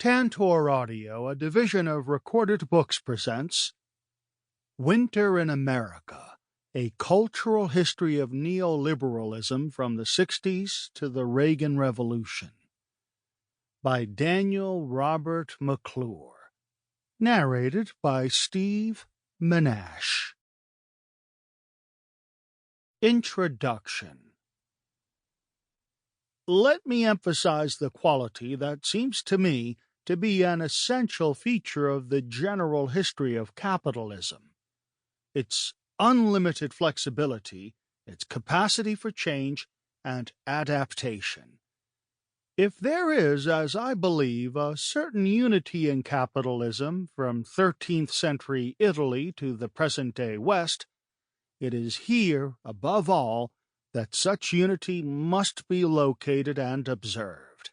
Tantor Audio, a division of Recorded Books, presents Winter in America, a cultural history of neoliberalism from the 60s to the Reagan Revolution, by Daniel Robert McClure, narrated by Steve Menasche. Introduction. Let me emphasize the quality that seems to me to be an essential feature of the general history of capitalism: its unlimited flexibility, its capacity for change and adaptation. If there is, as I believe, a certain unity in capitalism from 13th century Italy to the present-day West, it is here, above all, that such unity must be located and observed.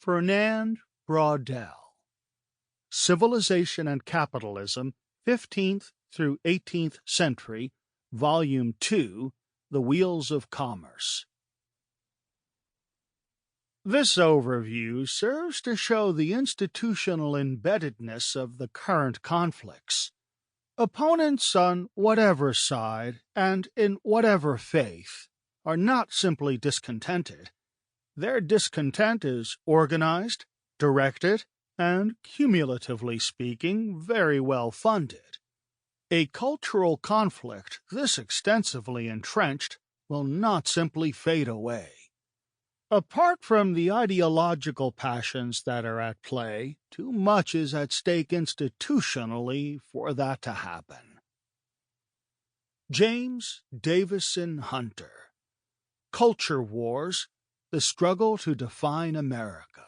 Fernand Braudel, Civilization and Capitalism, 15th through 18th Century, Volume 2, The Wheels of Commerce. This overview serves to show the institutional embeddedness of the current conflicts. Opponents on whatever side and in whatever faith are not simply discontented. Their discontent is organized, directed, and, cumulatively speaking, very well funded. A cultural conflict this extensively entrenched will not simply fade away. Apart from the ideological passions that are at play, too much is at stake institutionally for that to happen. James Davison Hunter, Culture Wars: The Struggle to Define America.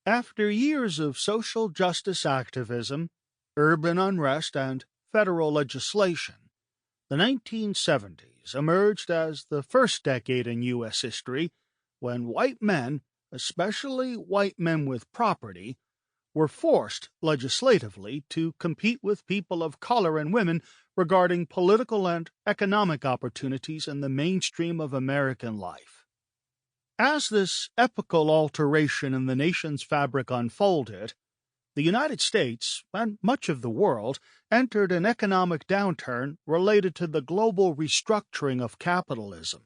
After years of social justice activism, urban unrest, and federal legislation, the 1970s emerged as the first decade in U.S. history when white men, especially white men with property, were forced legislatively to compete with people of color and women regarding political and economic opportunities in the mainstream of American life. As this epochal alteration in the nation's fabric unfolded, the United States, and much of the world, entered an economic downturn related to the global restructuring of capitalism.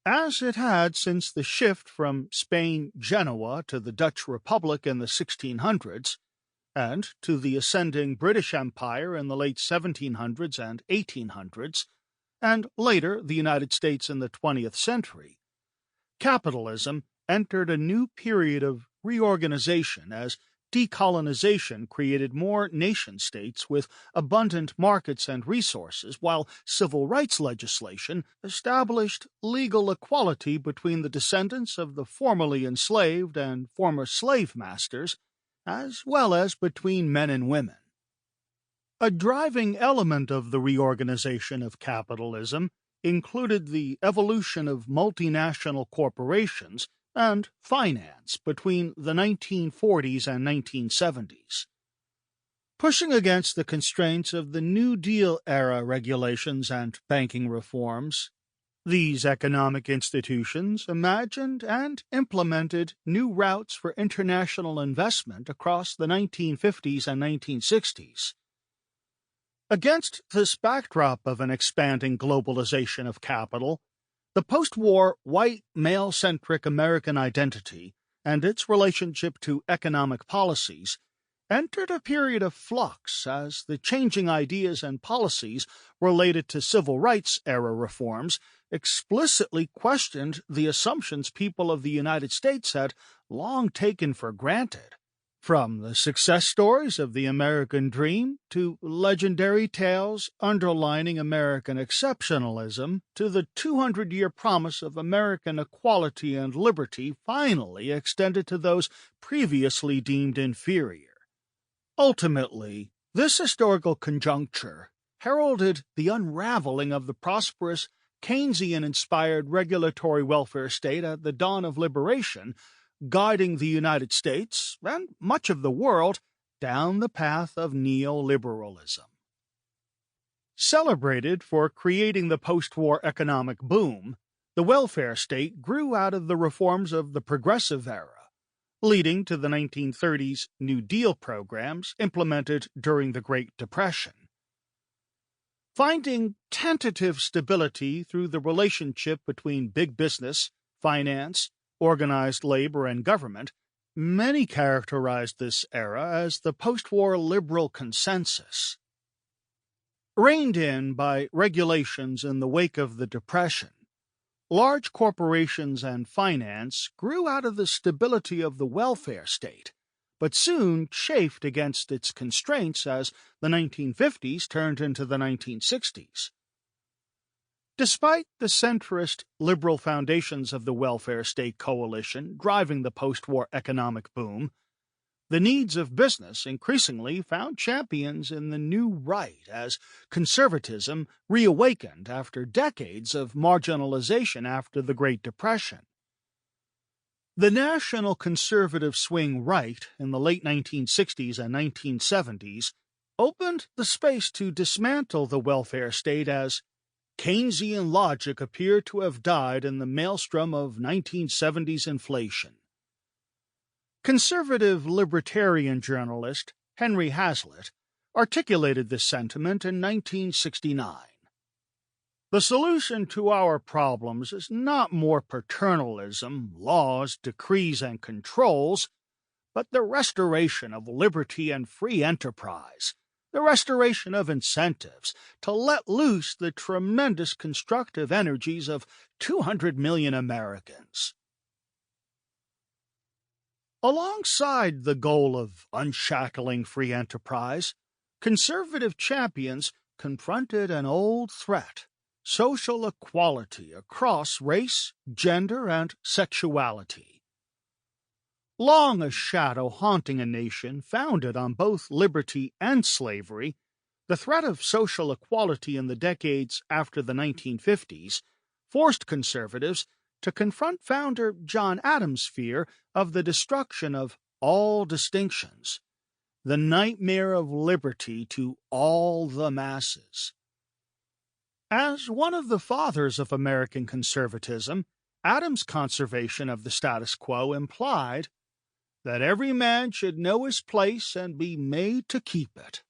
As it had since the shift from Spain Genoa to the Dutch Republic in the 1600s, and to the ascending British Empire in the late 1700s and 1800s, and later the United States in the 20th century, capitalism entered a new period of reorganization as decolonization created more nation-states with abundant markets and resources, while civil rights legislation established legal equality between the descendants of the formerly enslaved and former slave masters, as well as between men and women. A driving element of the reorganization of capitalism included the evolution of multinational corporations and finance between the 1940s and 1970s. Pushing against the constraints of the New Deal-era regulations and banking reforms, these economic institutions imagined and implemented new routes for international investment across the 1950s and 1960s. Against this backdrop of an expanding globalization of capital, the post-war white male-centric American identity and its relationship to economic policies entered a period of flux as the changing ideas and policies related to civil rights-era reforms explicitly questioned the assumptions people of the United States had long taken for granted. From the success stories of the American dream to legendary tales underlining American exceptionalism to the 200-year promise of American equality and liberty finally extended to those previously deemed inferior. Ultimately, this historical conjuncture heralded the unraveling of the prosperous Keynesian-inspired regulatory welfare state at the dawn of liberation, guiding the United States, and much of the world, down the path of neoliberalism. Celebrated for creating the post-war economic boom, The welfare state grew out of the reforms of the Progressive era, leading to the 1930s New Deal programs implemented during the Great Depression. Finding tentative stability through the relationship between big business, finance, organized labor, and government, many characterized this era as the post-war liberal consensus. Reined in by regulations in the wake of the Depression, large corporations and finance grew out of the stability of the welfare state, but soon chafed against its constraints as the 1950s turned into the 1960s. Despite the centrist liberal foundations of the welfare state coalition driving the post-war economic boom, the needs of business increasingly found champions in the new right as conservatism reawakened after decades of marginalization after the Great Depression. The national conservative swing right in the late 1960s and 1970s opened the space to dismantle the welfare state as Keynesian logic appeared to have died in the maelstrom of 1970s inflation. Conservative libertarian journalist Henry Hazlitt articulated this sentiment in 1969. The solution to our problems is not more paternalism, laws, decrees, and controls, but the restoration of liberty and free enterprise, the restoration of incentives to let loose the tremendous constructive energies of 200 million Americans. Alongside the goal of unshackling free enterprise, conservative champions confronted an old threat: social equality across race, gender, and sexuality. Long a shadow haunting a nation founded on both liberty and slavery, the threat of social equality in the decades after the 1950s forced conservatives to confront founder John Adams' fear of the destruction of all distinctions, the nightmare of liberty to all the masses. As one of the fathers of American conservatism, Adams' conservation of the status quo implied that every man should know his place and be made to keep it.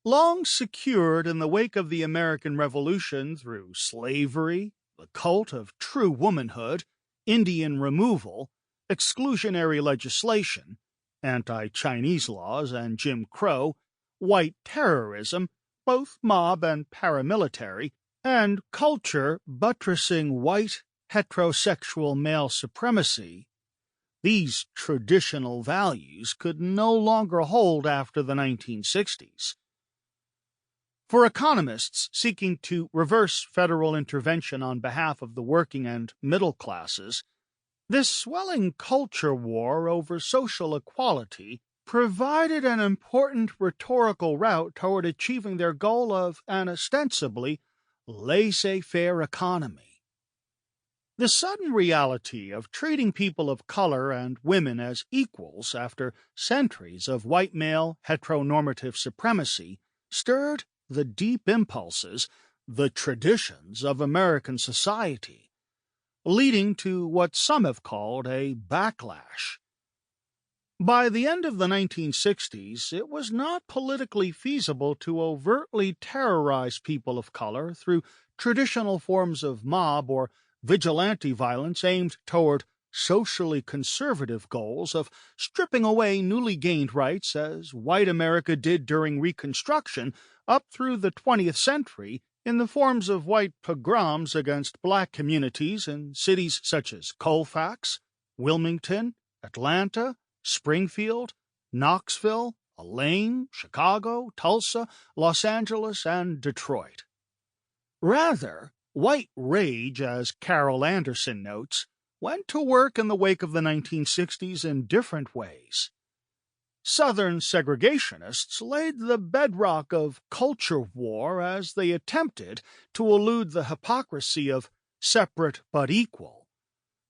Long secured in the wake of the American Revolution through slavery, the cult of true womanhood, Indian removal, exclusionary legislation, anti-Chinese laws and Jim Crow, white terrorism, both mob and paramilitary, and culture buttressing white heterosexual male supremacy, these traditional values could no longer hold after the 1960s. For economists seeking to reverse federal intervention on behalf of the working and middle classes, this swelling culture war over social equality provided an important rhetorical route toward achieving their goal of an ostensibly laissez-faire economy. The sudden reality of treating people of color and women as equals after centuries of white male heteronormative supremacy stirred the deep impulses, the traditions of American society, leading to what some have called a backlash. By the end of the 1960s, it was not politically feasible to overtly terrorize people of color through traditional forms of mob or vigilante violence aimed toward socially conservative goals of stripping away newly gained rights as white America did during Reconstruction up through the 20th century in the forms of white pogroms against black communities in cities such as Colfax, Wilmington, Atlanta, Springfield, Knoxville, Elaine, Chicago, Tulsa, Los Angeles, and Detroit. Rather, white rage, as Carol Anderson notes, went to work in the wake of the 1960s in different ways. Southern segregationists laid the bedrock of culture war as they attempted to elude the hypocrisy of separate but equal.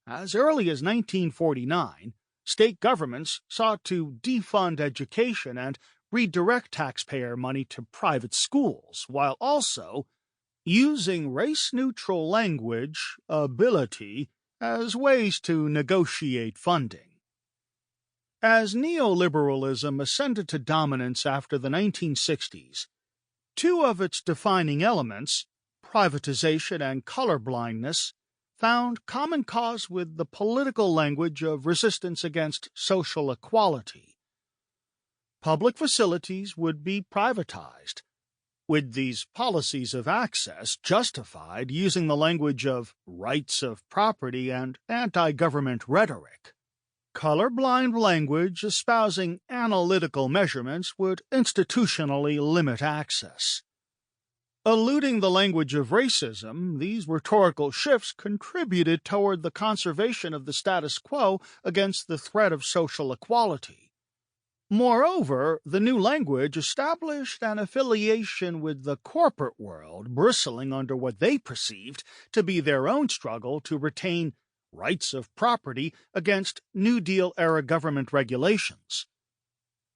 As early as 1949, state governments sought to defund education and redirect taxpayer money to private schools, while also using race-neutral language ability as ways to negotiate funding. As neoliberalism ascended to dominance after the 1960s, two of its defining elements, privatization and colorblindness, found common cause with the political language of resistance against social equality. Public facilities would be privatized, with these policies of access justified using the language of rights of property and anti-government rhetoric. Colorblind language espousing analytical measurements would institutionally limit access. Eluding the language of racism, these rhetorical shifts contributed toward the conservation of the status quo against the threat of social equality. Moreover, the new language established an affiliation with the corporate world, bristling under what they perceived to be their own struggle to retain rights of property against New Deal-era government regulations.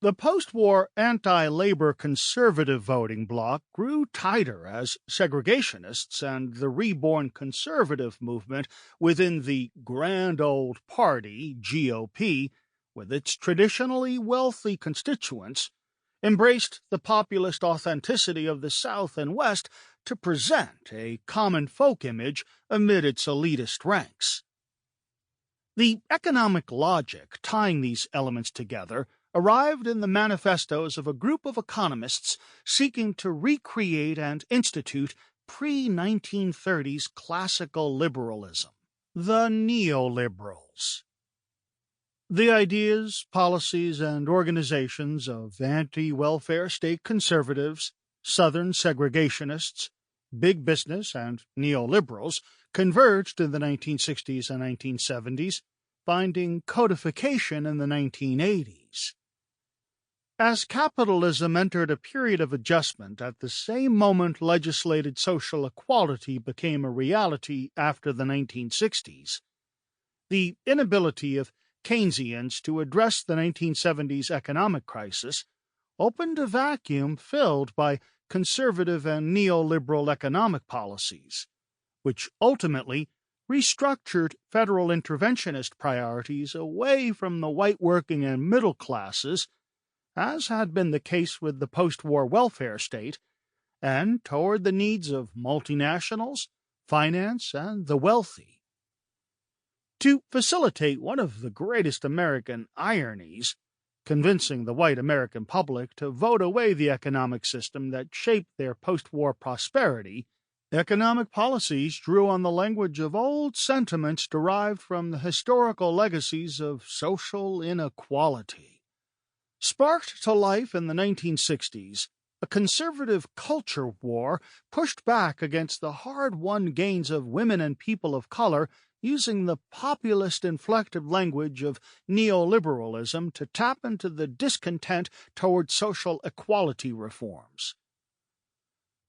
The post-war anti-labor conservative voting bloc grew tighter as segregationists and the reborn conservative movement within the Grand Old Party, GOP, with its traditionally wealthy constituents, embraced the populist authenticity of the South and West to present a common folk image amid its elitist ranks. The economic logic tying these elements together arrived in the manifestos of a group of economists seeking to recreate and institute pre-1930s classical liberalism, the neoliberals. The ideas, policies, and organizations of anti-welfare state conservatives, Southern segregationists, big business, and neoliberals converged in the 1960s and 1970s, finding codification in the 1980s. As capitalism entered a period of adjustment at the same moment legislated social equality became a reality after the 1960s, the inability of Keynesians to address the 1970s economic crisis opened a vacuum filled by conservative and neoliberal economic policies, which ultimately restructured federal interventionist priorities away from the white working and middle classes, as had been the case with the post-war welfare state, and toward the needs of multinationals, finance, and the wealthy. To facilitate one of the greatest American ironies, convincing the white American public to vote away the economic system that shaped their post-war prosperity, economic policies drew on the language of old sentiments derived from the historical legacies of social inequality. Sparked to life in the 1960s, a conservative culture war pushed back against the hard-won gains of women and people of color using the populist-inflected language of neoliberalism to tap into the discontent toward social equality reforms.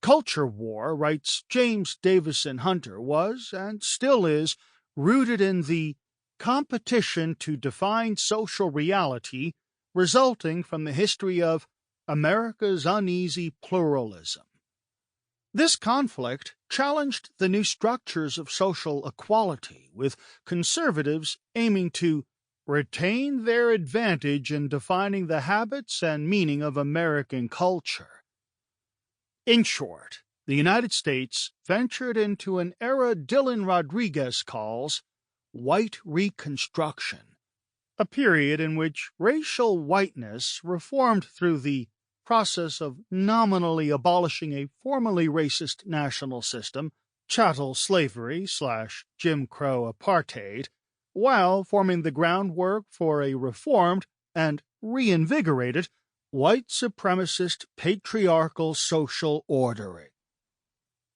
Culture war, writes James Davison Hunter, was, and still is, rooted in the competition to define social reality resulting from the history of America's uneasy pluralism. This conflict challenged the new structures of social equality, with conservatives aiming to retain their advantage in defining the habits and meaning of American culture. In short, the United States ventured into an era Dylan Rodriguez calls white reconstruction, a period in which racial whiteness reformed through the process of nominally abolishing a formerly racist national system, chattel slavery / Jim Crow apartheid, while forming the groundwork for a reformed and reinvigorated white supremacist patriarchal social ordering.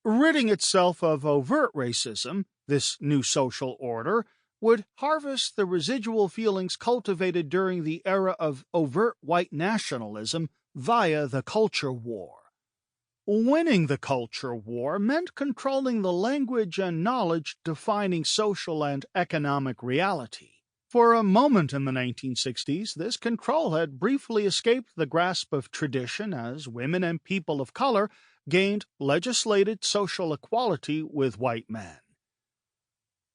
Ridding itself of overt racism, this new social order would harvest the residual feelings cultivated during the era of overt white nationalism via the culture war. Winning the culture war meant controlling the language and knowledge defining social and economic reality. For a moment in the 1960s, this control had briefly escaped the grasp of tradition as women and people of color gained legislated social equality with white men.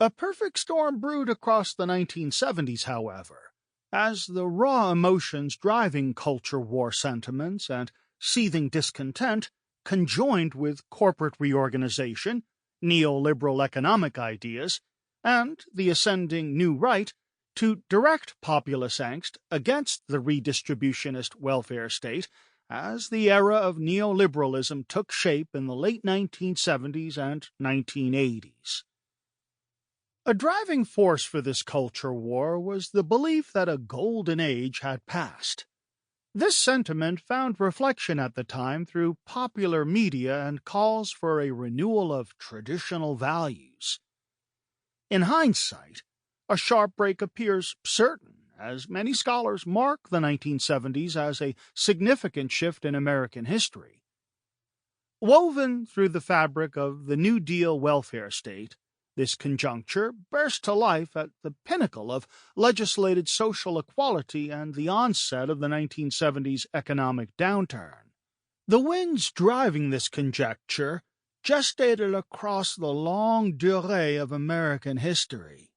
A perfect storm brewed across the 1970s, however, as the raw emotions driving culture war sentiments and seething discontent conjoined with corporate reorganization, neoliberal economic ideas, and the ascending new right to direct populace angst against the redistributionist welfare state as the era of neoliberalism took shape in the late 1970s and 1980s. A driving force for this culture war was the belief that a golden age had passed. This sentiment found reflection at the time through popular media and calls for a renewal of traditional values. In hindsight, a sharp break appears certain, as many scholars mark the 1970s as a significant shift in American history. Woven through the fabric of the New Deal welfare state, this conjuncture burst to life at the pinnacle of legislated social equality and the onset of the 1970s economic downturn. The winds driving this conjecture gestated across the longue durée of American history,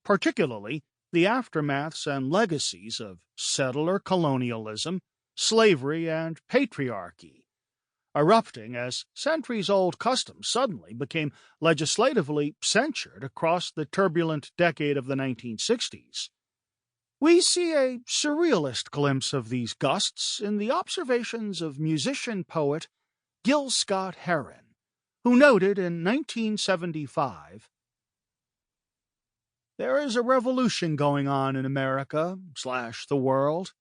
particularly the aftermaths and legacies of settler colonialism, slavery, and patriarchy, erupting as centuries-old customs suddenly became legislatively censured across the turbulent decade of the 1960s. We see a surrealist glimpse of these gusts in the observations of musician-poet Gil Scott-Heron, who noted in 1975, "There is a revolution going on in America/the world,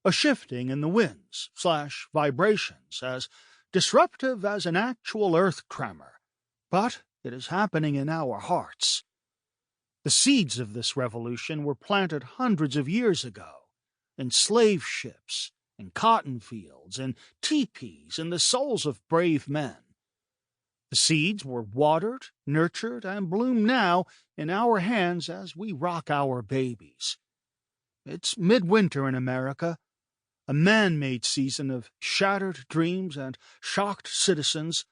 a shifting in the winds/vibrations as disruptive as an actual earth tremor, but it is happening in our hearts. The seeds of this revolution were planted hundreds of years ago, in slave ships, in cotton fields, in teepees, in the souls of brave men. The seeds were watered, nurtured, and bloom now in our hands as we rock our babies. It's midwinter in America, a man-made season of shattered dreams and shocked citizens,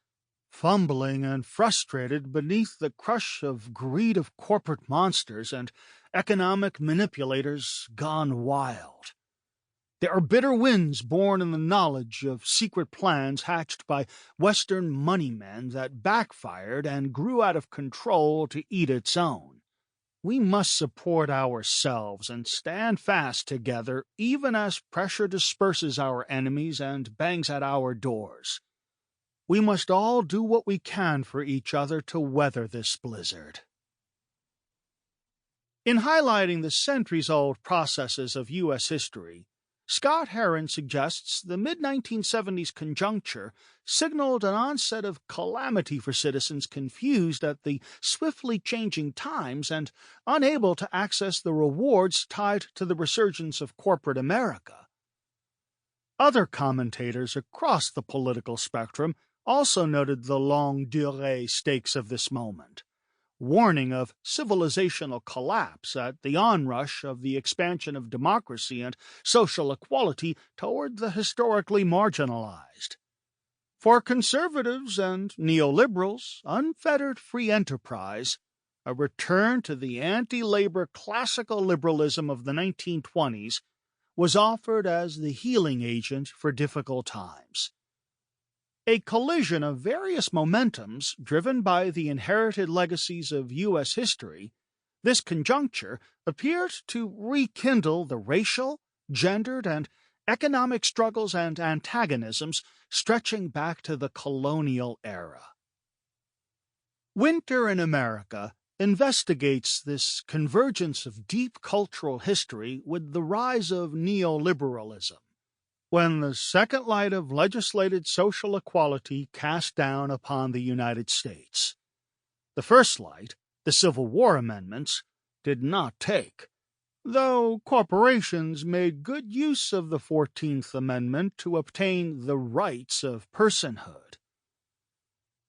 fumbling and frustrated beneath the crush of greed of corporate monsters and economic manipulators gone wild. There are bitter winds born in the knowledge of secret plans hatched by Western moneymen that backfired and grew out of control to eat its own. We must support ourselves and stand fast together even as pressure disperses our enemies and bangs at our doors. We must all do what we can for each other to weather this blizzard." In highlighting the centuries-old processes of U.S. history, Scott-Heron suggests the mid-1970s conjuncture signaled an onset of calamity for citizens confused at the swiftly changing times and unable to access the rewards tied to the resurgence of corporate America. Other commentators across the political spectrum also noted the longue durée stakes of this moment, warning of civilizational collapse at the onrush of the expansion of democracy and social equality toward the historically marginalized. For conservatives and neoliberals, unfettered free enterprise, a return to the anti-labor classical liberalism of the 1920s, was offered as the healing agent for difficult times. A collision of various momentums driven by the inherited legacies of U.S. history, this conjuncture appeared to rekindle the racial, gendered, and economic struggles and antagonisms stretching back to the colonial era. Winter in America investigates this convergence of deep cultural history with the rise of neoliberalism, when the second light of legislated social equality cast down upon the United States. The first light, the Civil War amendments, did not take, though corporations made good use of the 14th Amendment to obtain the rights of personhood.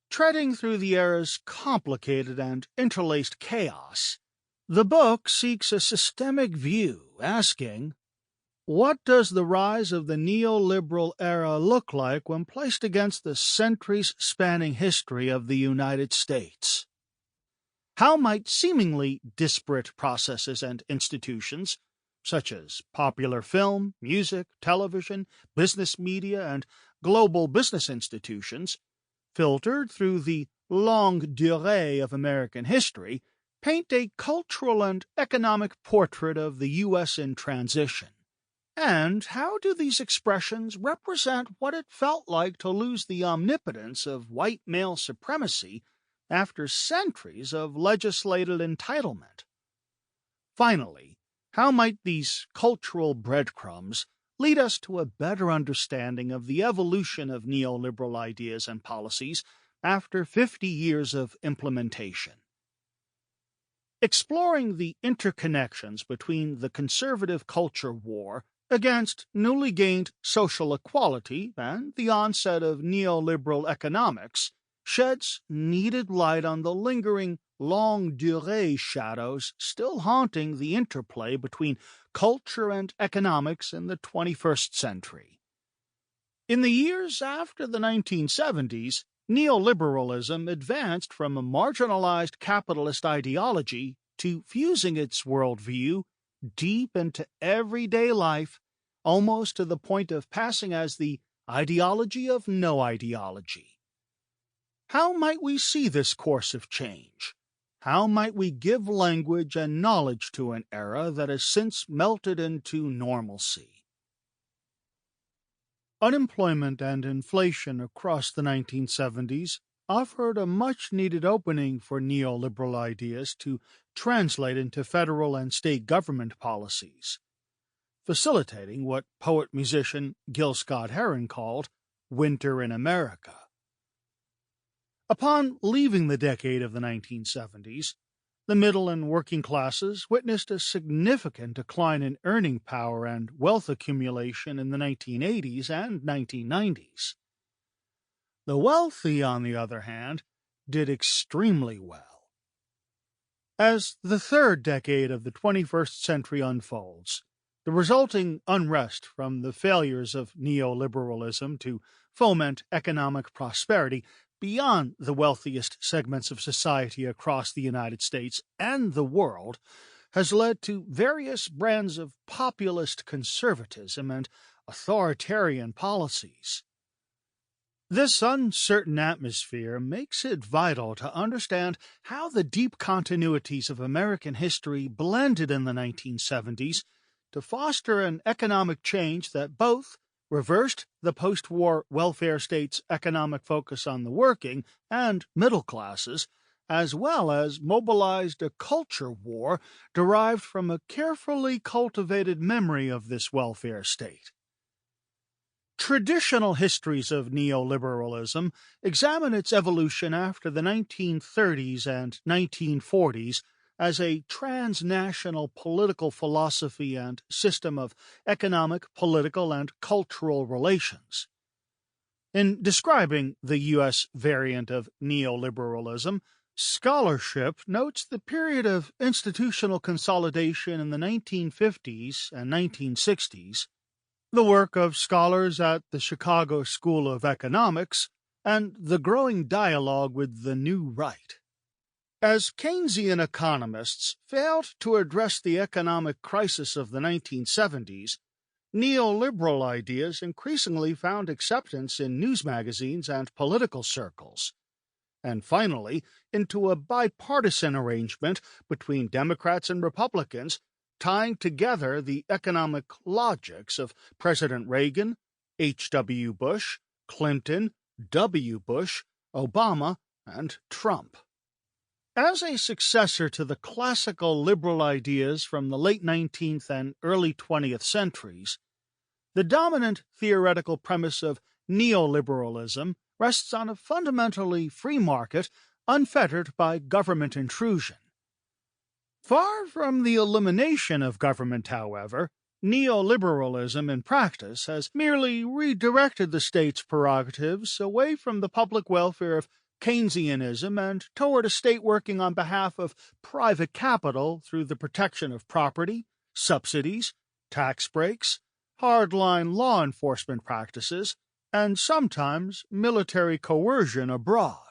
Treading through the era's complicated and interlaced chaos, the book seeks a systemic view, asking, What does the rise of the neoliberal era look like when placed against the centuries-spanning history of the United States? How might seemingly disparate processes and institutions, such as popular film, music, television, business media, and global business institutions, filtered through the longue durée of American history, paint a cultural and economic portrait of the U.S. in transition? And how do these expressions represent what it felt like to lose the omnipotence of white male supremacy after centuries of legislated entitlement? Finally, how might these cultural breadcrumbs lead us to a better understanding of the evolution of neoliberal ideas and policies after 50 years of implementation? Exploring the interconnections between the conservative culture war against newly gained social equality and the onset of neoliberal economics sheds needed light on the lingering longue durée shadows still haunting the interplay between culture and economics in the 21st century. In the years after the 1970s, neoliberalism advanced from a marginalized capitalist ideology to fusing its worldview deep into everyday life, almost to the point of passing as the ideology of no ideology. How might we see this course of change? How might we give language and knowledge to an era that has since melted into normalcy? Unemployment and inflation across the 1970s offered a much-needed opening for neoliberal ideas to translate into federal and state government policies, facilitating what poet-musician Gil Scott-Heron called Winter in America. Upon leaving the decade of the 1970s, the middle and working classes witnessed a significant decline in earning power and wealth accumulation in the 1980s and 1990s. The wealthy, on the other hand, did extremely well. As the third decade of the 21st century unfolds, the resulting unrest from the failures of neoliberalism to foment economic prosperity beyond the wealthiest segments of society across the United States and the world has led to various brands of populist conservatism and authoritarian policies. This uncertain atmosphere makes it vital to understand how the deep continuities of American history blended in the 1970s to foster an economic change that both reversed the post-war welfare state's economic focus on the working and middle classes, as well as mobilized a culture war derived from a carefully cultivated memory of this welfare state. Traditional histories of neoliberalism examine its evolution after the 1930s and 1940s as a transnational political philosophy and system of economic, political, and cultural relations. In describing the U.S. variant of neoliberalism, scholarship notes the period of institutional consolidation in the 1950s and 1960s, the work of scholars at the Chicago School of Economics, and the growing dialogue with the New Right. As Keynesian economists failed to address the economic crisis of the 1970s, neoliberal ideas increasingly found acceptance in news magazines and political circles, and finally into a bipartisan arrangement between Democrats and Republicans tying together the economic logics of President Reagan, H.W. Bush, Clinton, W. Bush, Obama, and Trump. As a successor to the classical liberal ideas from the late 19th and early 20th centuries, the dominant theoretical premise of neoliberalism rests on a fundamentally free market unfettered by government intrusion. Far from the elimination of government, however, neoliberalism in practice has merely redirected the state's prerogatives away from the public welfare of Keynesianism and toward a state working on behalf of private capital through the protection of property, subsidies, tax breaks, hardline law enforcement practices, and sometimes military coercion abroad.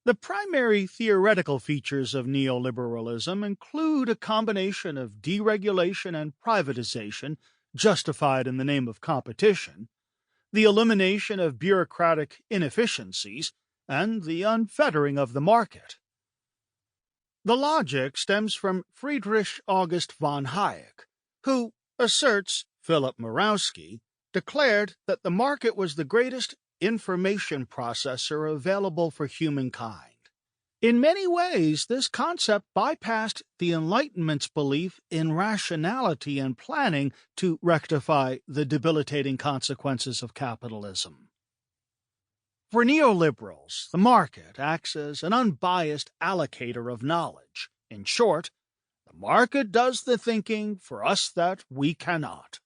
The primary theoretical features of neoliberalism include a combination of deregulation and privatization justified in the name of competition, the elimination of bureaucratic inefficiencies, and the unfettering of the market. The logic stems from Friedrich August von Hayek, who asserts Philip Mirowski declared that the market was the greatest information processor available for humankind. In many ways, this concept bypassed the Enlightenment's belief in rationality and planning to rectify the debilitating consequences of capitalism. For neoliberals, the market acts as an unbiased allocator of knowledge. In short, the market does the thinking for us that we cannot.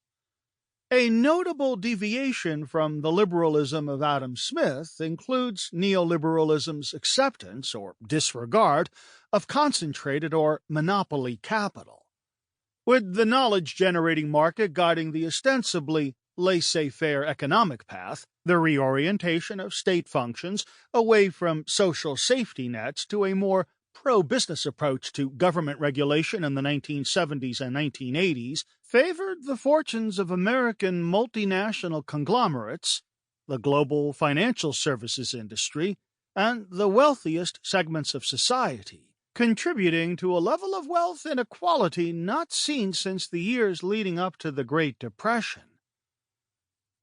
A notable deviation from the liberalism of Adam Smith includes neoliberalism's acceptance or disregard of concentrated or monopoly capital. With the knowledge-generating market guiding the ostensibly laissez-faire economic path, the reorientation of state functions away from social safety nets to a more pro-business approach to government regulation in the 1970s and 1980s favored the fortunes of American multinational conglomerates, the global financial services industry, and the wealthiest segments of society, contributing to a level of wealth inequality not seen since the years leading up to the Great Depression.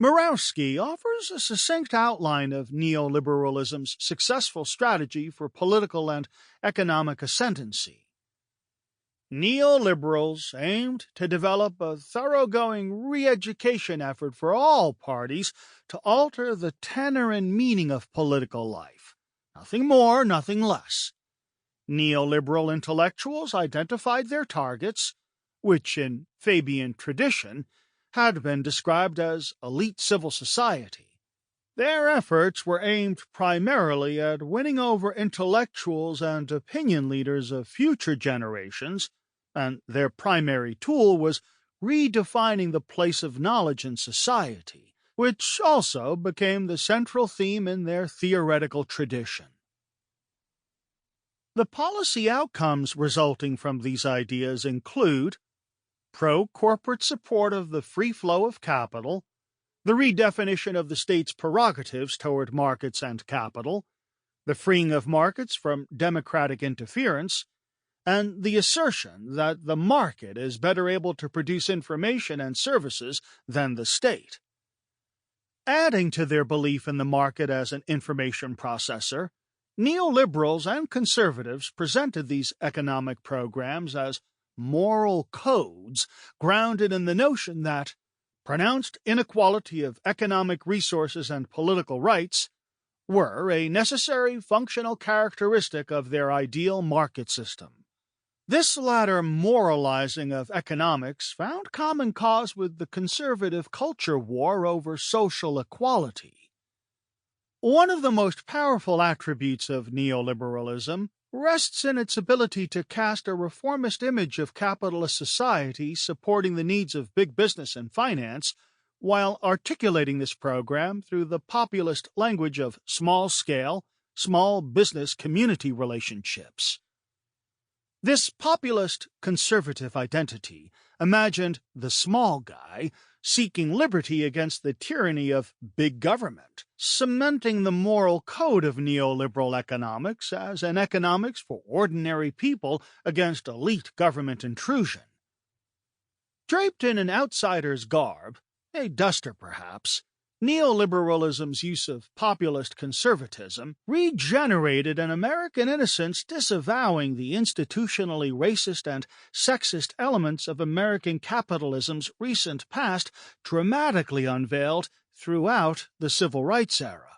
Mirowski offers a succinct outline of neoliberalism's successful strategy for political and economic ascendancy. Neoliberals aimed to develop a thoroughgoing re-education effort for all parties to alter the tenor and meaning of political life. Nothing more, nothing less. Neoliberal intellectuals identified their targets, which in Fabian tradition had been described as elite civil society. Their efforts were aimed primarily at winning over intellectuals and opinion leaders of future generations, and their primary tool was redefining the place of knowledge in society, which also became the central theme in their theoretical tradition. The policy outcomes resulting from these ideas include pro-corporate support of the free flow of capital, the redefinition of the state's prerogatives toward markets and capital, the freeing of markets from democratic interference, and the assertion that the market is better able to produce information and services than the state. Adding to their belief in the market as an information processor, neoliberals and conservatives presented these economic programs as moral codes grounded in the notion that pronounced inequality of economic resources and political rights were a necessary functional characteristic of their ideal market system. This latter moralizing of economics found common cause with the conservative culture war over social equality. One of the most powerful attributes of neoliberalism rests in its ability to cast a reformist image of capitalist society supporting the needs of big business and finance, while articulating this program through the populist language of small-scale, small business community relationships. This populist conservative identity imagined the small guy seeking liberty against the tyranny of big government, cementing the moral code of neoliberal economics as an economics for ordinary people against elite government intrusion. Draped in an outsider's garb, a duster perhaps, neoliberalism's use of populist conservatism regenerated an American innocence disavowing the institutionally racist and sexist elements of American capitalism's recent past dramatically unveiled throughout the Civil Rights era.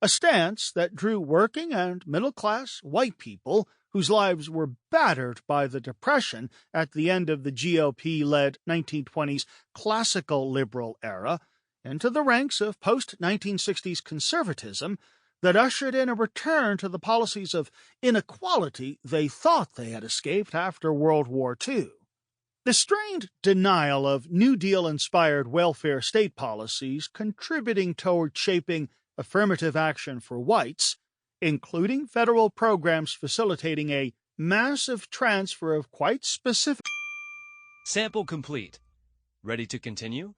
A stance that drew working and middle-class white people whose lives were battered by the Depression at the end of the GOP-led 1920s classical liberal era into the ranks of post-1960s conservatism that ushered in a return to the policies of inequality they thought they had escaped after World War II. The strained denial of New Deal-inspired welfare state policies contributing toward shaping affirmative action for whites, including federal programs facilitating a massive transfer of quite specific... Sample complete. Ready to continue?